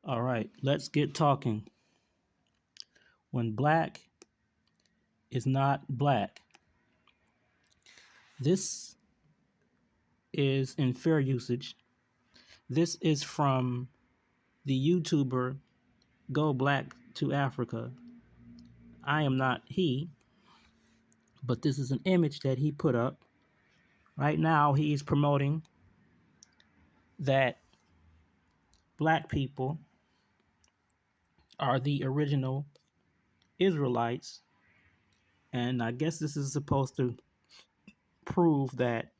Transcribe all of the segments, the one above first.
All right, let's get talking. When black is not black. This is in fair usage. This is from the YouTuber Go Black to Africa. I am not he, but this is an image that he put up. Right now, he's promoting that black people are the original Israelites. And I guess this is supposed to prove that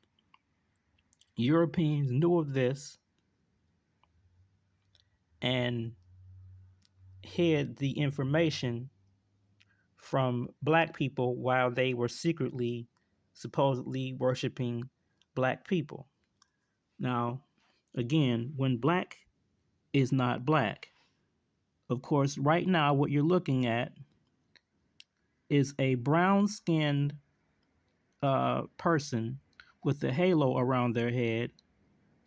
Europeans knew of this and hid the information from black people while they were secretly, supposedly worshiping black people. Now, again, when black is not black, of course, right now, what you're looking at is a brown skinned person with a halo around their head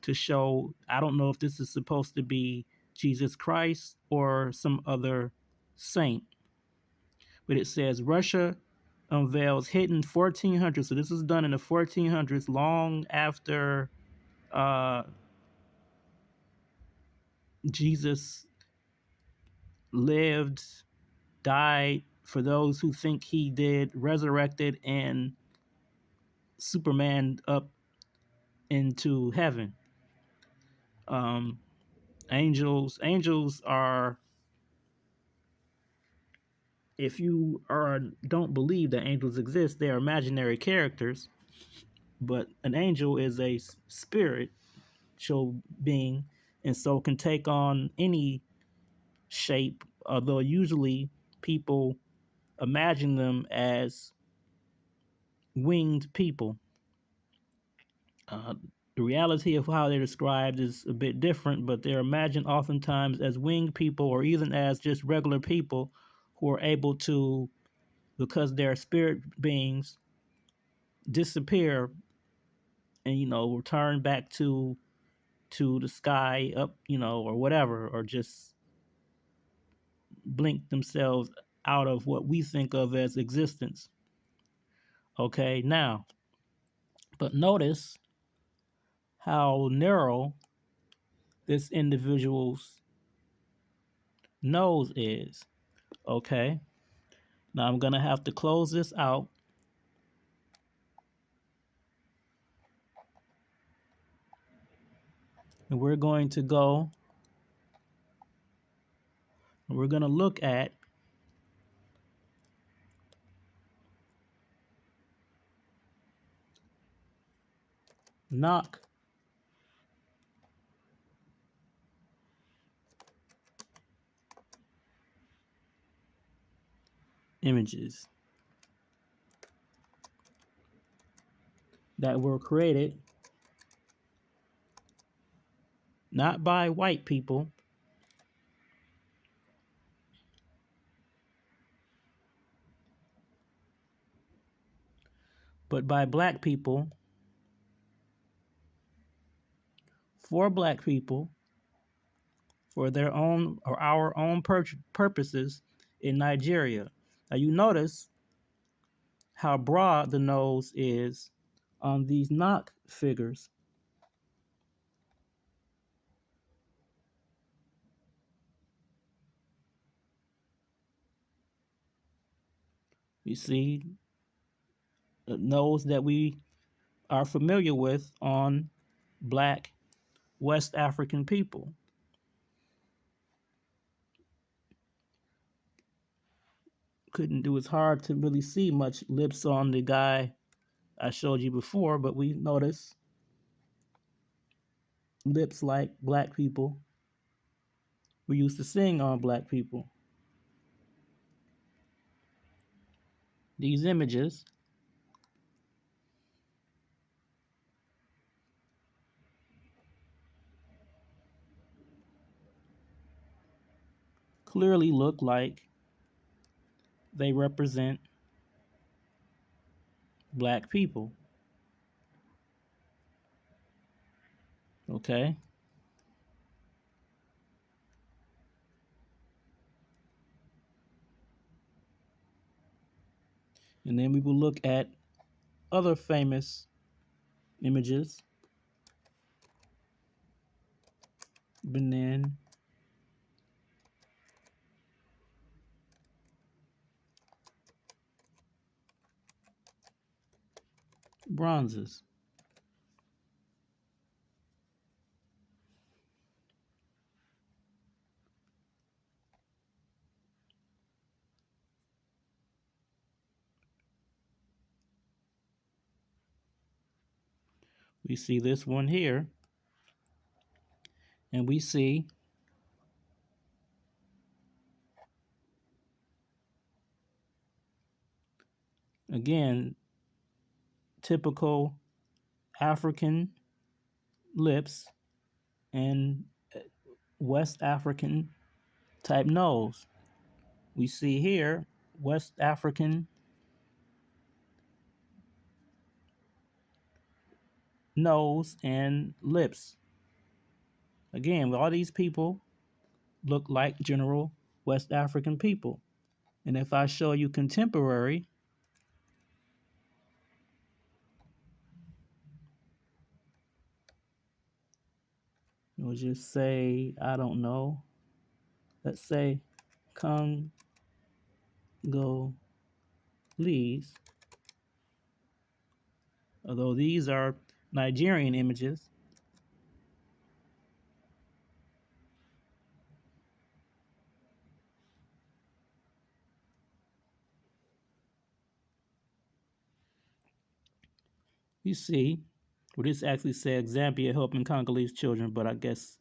to show, I don't know if this is supposed to be Jesus Christ or some other saint, but it says Russia unveils hidden 1400s. So this is done in the 1400s, long after uh, Jesus lived, died, for those who think he did, resurrected, and Superman up into heaven. Um, angels are, if you are don't believe that angels exist, they are imaginary characters. But an angel is a spiritual being, and so can take on any shape. Although usually people imagine them as winged people. Uh, the reality of how they're described is a bit different, but they're imagined oftentimes as winged people or even as just regular people who are able to, because they're spirit beings, disappear and return back to the sky up, or whatever, or just blink themselves out of what we think of as existence. Okay, now, but notice how narrow this individual's nose is. Okay, now I'm gonna have to close this out, and we're going to go and we're gonna look at knock images that were created not by white people, but by black people, for black people, for their own or our own purposes in Nigeria. Now you notice how broad the nose is on these knock figures. You see the nose that we are familiar with on black West African people. Couldn't do, it's hard to really see much lips on the guy I showed you before, but we notice lips like black people. We used to sing on black people. These images clearly look like they represent black people. Okay. And then we will look at other famous images, Benin, bronzes. We see this one here, and we see again typical African lips and West African type nose. We see here West African nose and lips. Again, all these people look like general West African people. And if I show you contemporary, we'll just say, I don't know, let's say Congolese, although these are Nigerian images. You see, well, this actually says Zambia helping Congolese children, but I guess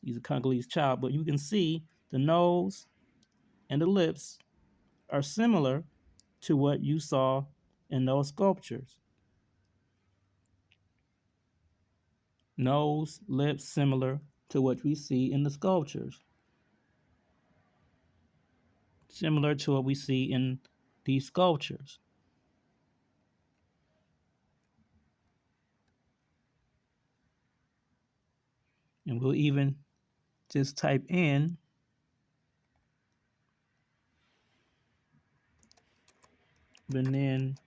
he's a Congolese child. But you can see the nose and the lips are similar to what you saw in those sculptures. Nose, lips, similar to what we see in the sculptures. Similar to what we see in these sculptures. And we'll even just type in Benin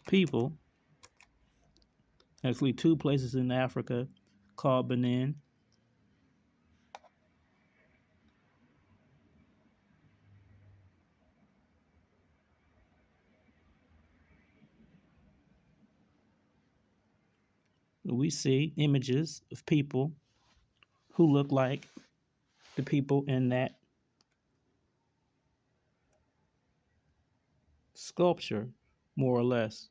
people. Actually, two places in Africa called Benin. We see images of people who look like the people in that sculpture, more or less.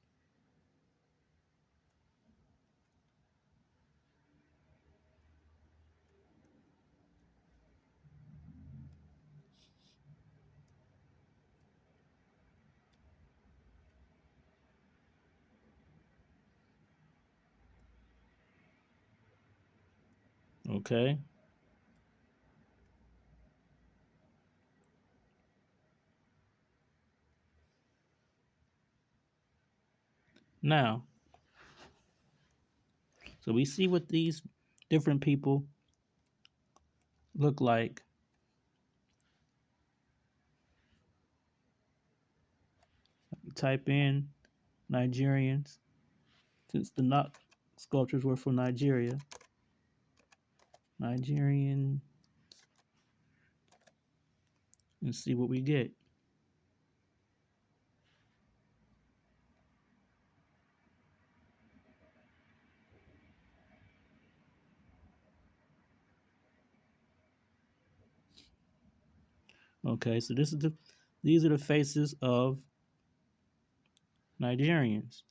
Okay. Now, so we see what these different people look like. Type in Nigerians, since the not sculptures were from Nigeria. Nigerian, and see what we get. Okay, so these are the faces of Nigerians.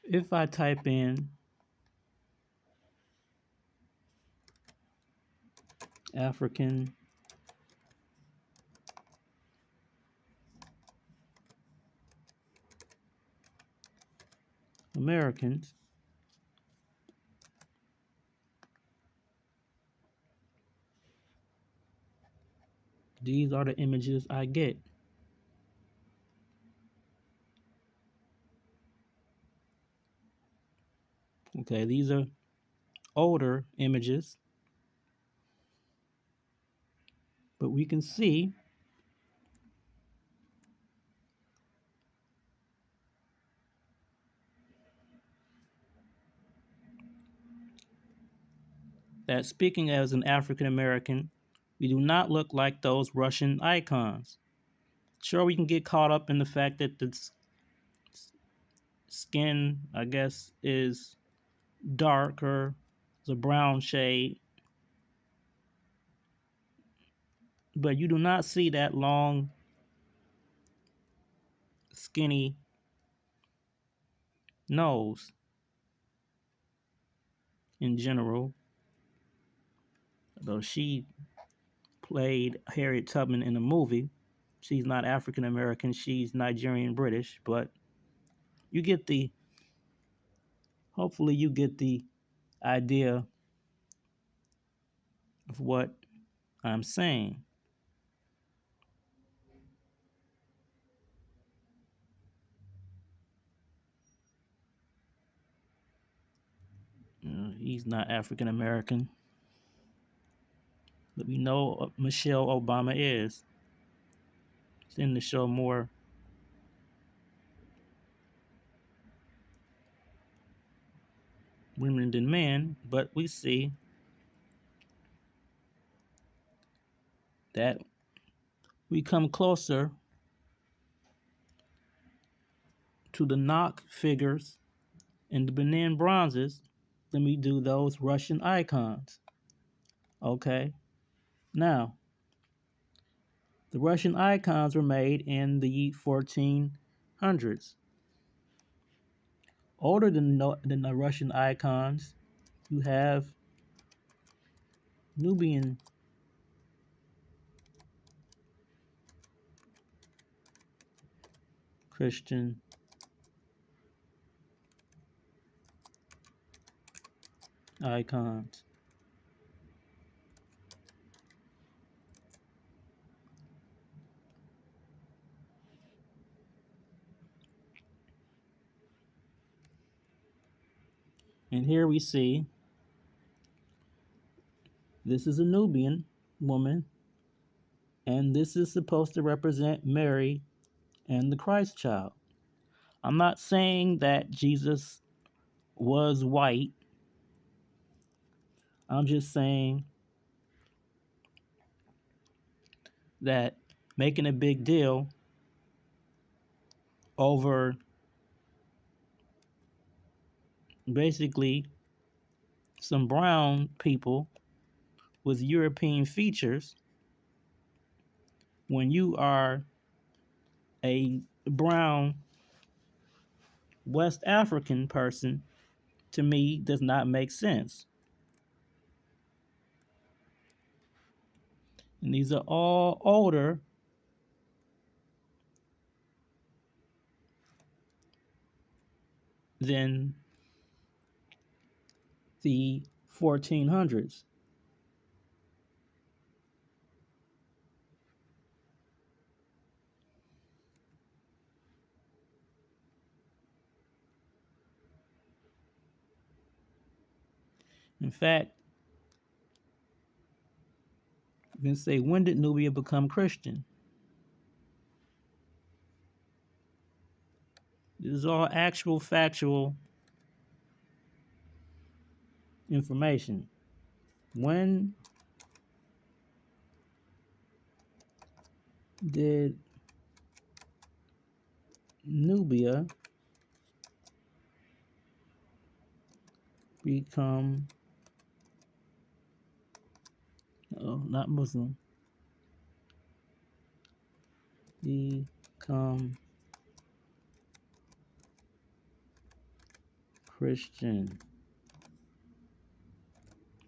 If I type in African Americans, These are the images I get. Okay, these are older images, but we can see that speaking as an African American, we do not look like those Russian icons. Sure, we can get caught up in the fact that the skin, I guess, is darker, it's a brown shade, but you do not see that long, skinny nose in general. Though she played Harriet Tubman in the movie, she's not African American, she's Nigerian British, but you get the, hopefully, you get the idea of what I'm saying. He's not African American, but we know Michelle Obama is. Tend to show more women than men, but we see that we come closer to the knock figures and the Benin bronzes than we do those Russian icons. Okay, now the Russian icons were made in the 1400s. Older than the Russian icons, you have Nubian Christian icons. And here we see this is a Nubian woman, and this is supposed to represent Mary and the Christ child. I'm not saying that Jesus was white. I'm just saying that making a big deal over basically some brown people with European features when you are a brown West African person, to me, does not make sense. And these are all older than the 1400s. In fact, you can say, when did Nubia become Christian? This is all actual, factual information. When did Nubia become, not Muslim, become Christian?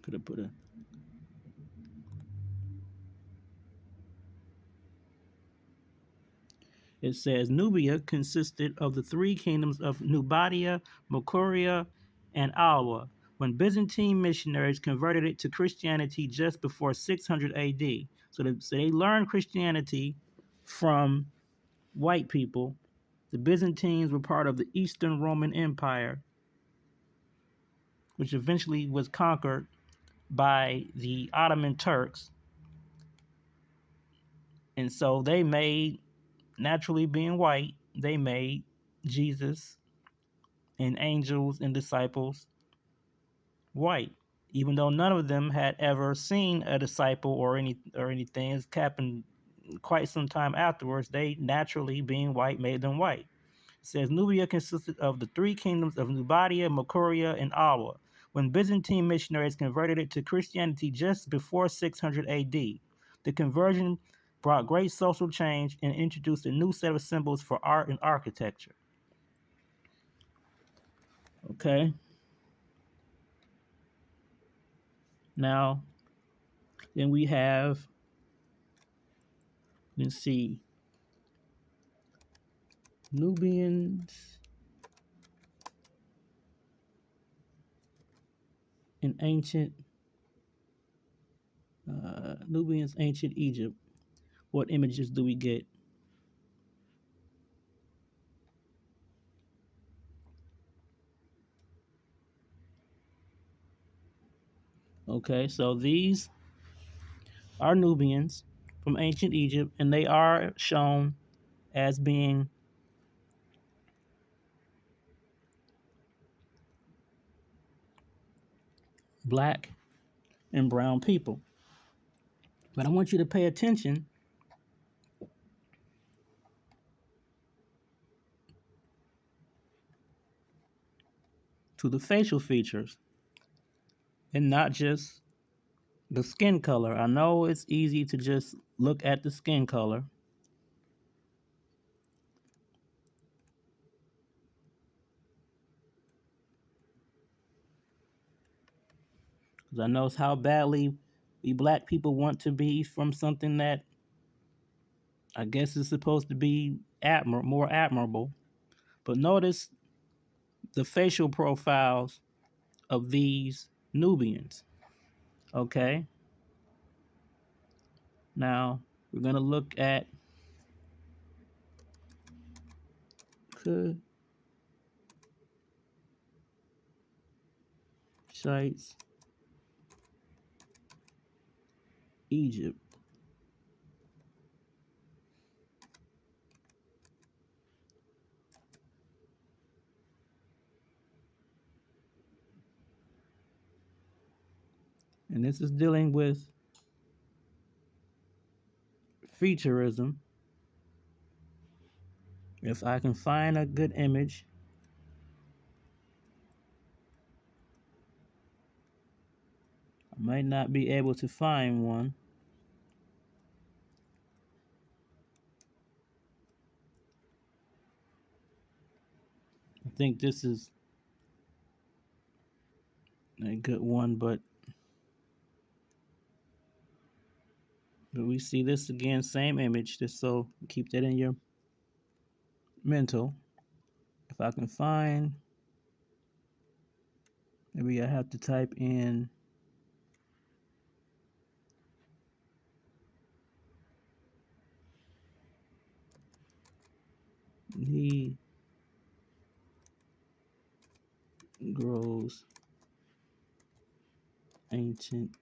Could have put a, it says Nubia consisted of the three kingdoms of Nubadia, Mokuria, and Alwa when Byzantine missionaries converted it to Christianity just before 600 AD. So they learned Christianity from white people. The Byzantines were part of the Eastern Roman Empire, which eventually was conquered by the Ottoman Turks. And so they made, naturally being white, they made Jesus and angels and disciples white, even though none of them had ever seen a disciple or anything. It's happened quite some time afterwards. They naturally, being white, made them white. It says Nubia consisted of the three kingdoms of Nubadia, Mokuria, and Awa. When Byzantine missionaries converted it to Christianity just before 600 AD, the conversion brought great social change and introduced a new set of symbols for art and architecture. Okay. Now, then we have, let's see, Nubians in ancient Egypt. What images do we get? Okay, so these are Nubians from ancient Egypt, and they are shown as being black and brown people. But I want you to pay attention to the facial features and not just the skin color. I know it's easy to just look at the skin color, because I know how badly we black people want to be from something that I guess is supposed to be more admirable. But notice the facial profiles of these Nubians. Okay, now we're going to look at sites Egypt. And this is dealing with futurism. If I can find a good image, I might not be able to find one. I think this is a good one, but we see this again, same image, just so keep that in your mental. If I can find, maybe I have to type in Negroes ancient